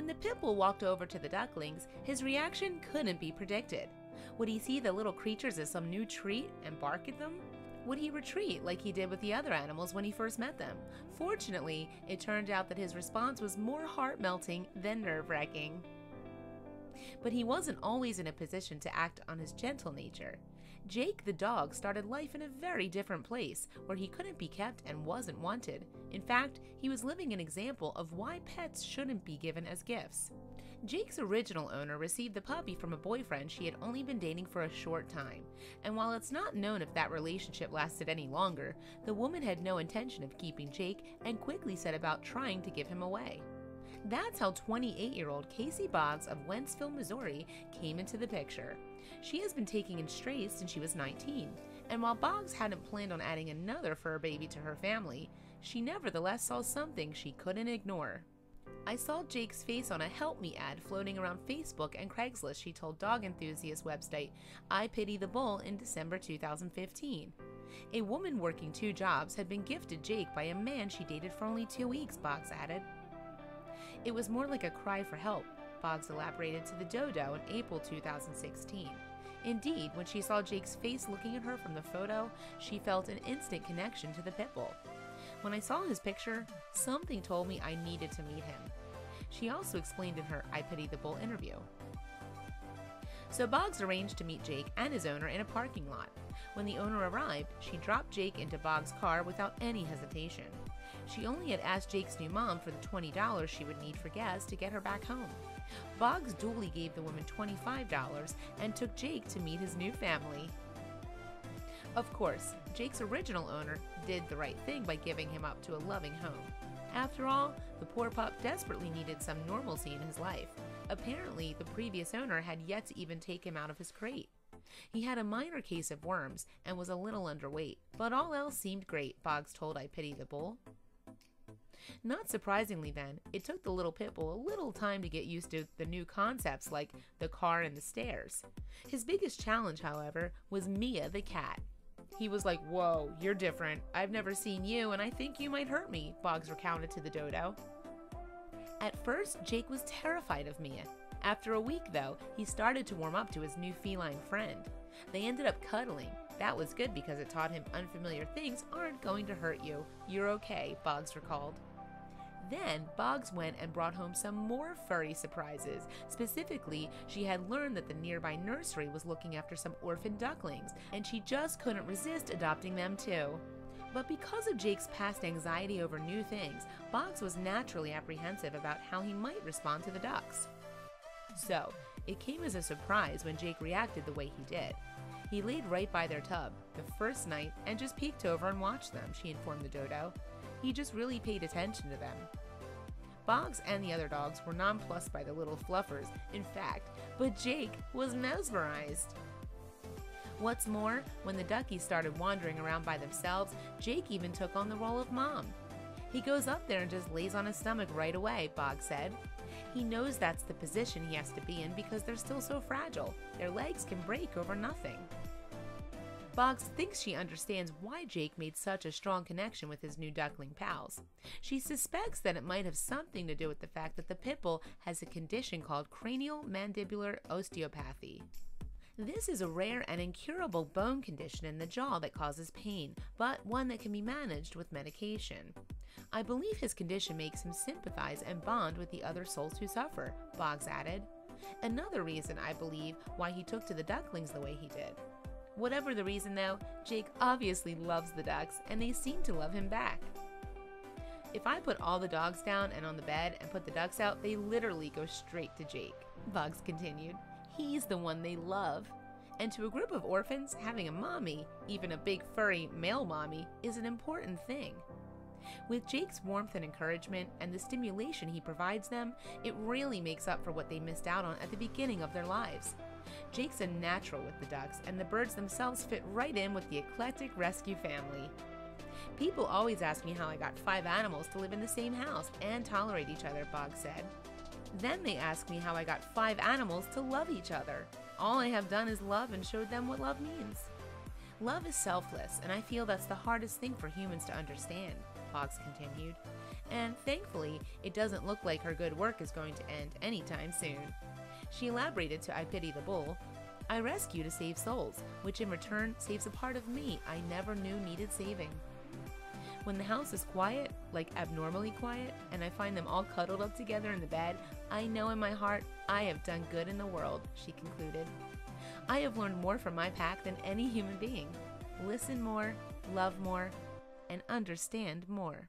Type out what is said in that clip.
When the pit bull walked over to the ducklings, his reaction couldn't be predicted. Would he see the little creatures as some new treat and bark at them? Would he retreat like he did with the other animals when he first met them? Fortunately, it turned out that his response was more heart-melting than nerve-wracking. But he wasn't always in a position to act on his gentle nature. Jake the dog started life in a very different place, where he couldn't be kept and wasn't wanted. In fact, he was living an example of why pets shouldn't be given as gifts. Jake's original owner received the puppy from a boyfriend she had only been dating for a short time, and while it's not known if that relationship lasted any longer, the woman had no intention of keeping Jake and quickly set about trying to give him away. That's how 28-year-old Casey Boggs of Wentzville, Missouri came into the picture. She has been taking in strays since she was 19, and while Boggs hadn't planned on adding another fur baby to her family, she nevertheless saw something she couldn't ignore. "I saw Jake's face on a Help Me ad floating around Facebook and Craigslist," she told dog enthusiast website I Pity the Bull in December 2015. A woman working 2 jobs had been gifted Jake by a man she dated for only 2 weeks, Boggs added. "It was more like a cry for help," Boggs elaborated to the Dodo in April 2016. Indeed, when she saw Jake's face looking at her from the photo, she felt an instant connection to the pit bull. "When I saw his picture, something told me I needed to meet him," she also explained in her I Pity the Bull interview. So Boggs arranged to meet Jake and his owner in a parking lot. When the owner arrived, she dropped Jake into Boggs' car without any hesitation. She only had asked Jake's new mom for the $20 she would need for gas to get her back home. Boggs duly gave the woman $25 and took Jake to meet his new family. Of course, Jake's original owner did the right thing by giving him up to a loving home. After all, the poor pup desperately needed some normalcy in his life. Apparently, the previous owner had yet to even take him out of his crate. He had a minor case of worms and was a little underweight, but all else seemed great, Boggs told I Pity the Bull. Not surprisingly then, it took the little pit bull a little time to get used to the new concepts like the car and the stairs. His biggest challenge, however, was Mia the cat. He was like, "Whoa, you're different. I've never seen you and I think you might hurt me," Boggs recounted to the Dodo. At first, Jake was terrified of Mia. After a week, though, he started to warm up to his new feline friend. They ended up cuddling. That was good because it taught him unfamiliar things aren't going to hurt you. You're okay, Boggs recalled. Then, Boggs went and brought home some more furry surprises. Specifically, she had learned that the nearby nursery was looking after some orphaned ducklings, and she just couldn't resist adopting them too. But because of Jake's past anxiety over new things, Boggs was naturally apprehensive about how he might respond to the ducks. So, it came as a surprise when Jake reacted the way he did. He laid right by their tub the first night and just peeked over and watched them, she informed the Dodo. He just really paid attention to them. Boggs and the other dogs were nonplussed by the little fluffers, in fact, but Jake was mesmerized. What's more, when the duckies started wandering around by themselves, Jake even took on the role of mom. He goes up there and just lays on his stomach right away, Boggs said. He knows that's the position he has to be in because they're still so fragile. Their legs can break over nothing. Boggs thinks she understands why Jake made such a strong connection with his new duckling pals. She suspects that it might have something to do with the fact that the pit bull has a condition called cranial mandibular osteopathy. This is a rare and incurable bone condition in the jaw that causes pain, but one that can be managed with medication. I believe his condition makes him sympathize and bond with the other souls who suffer, Boggs added. Another reason, I believe, why he took to the ducklings the way he did. Whatever the reason though, Jake obviously loves the ducks and they seem to love him back. If I put all the dogs down and on the bed and put the ducks out, they literally go straight to Jake, Boggs continued. He's the one they love. And to a group of orphans, having a mommy, even a big furry male mommy, is an important thing. With Jake's warmth and encouragement and the stimulation he provides them, it really makes up for what they missed out on at the beginning of their lives. Jake's a natural with the ducks, and the birds themselves fit right in with the eclectic rescue family. People always ask me how I got 5 animals to live in the same house and tolerate each other, Boggs said. Then they ask me how I got 5 animals to love each other. All I have done is love and showed them what love means. Love is selfless, and I feel that's the hardest thing for humans to understand. Fox continued. And thankfully, it doesn't look like her good work is going to end anytime soon. She elaborated to I Pity the Bull, I rescue to save souls, which in return saves a part of me I never knew needed saving. When the house is quiet, like abnormally quiet, and I find them all cuddled up together in the bed, I know in my heart I have done good in the world, she concluded. I have learned more from my pack than any human being. Listen more, love more, and understand more.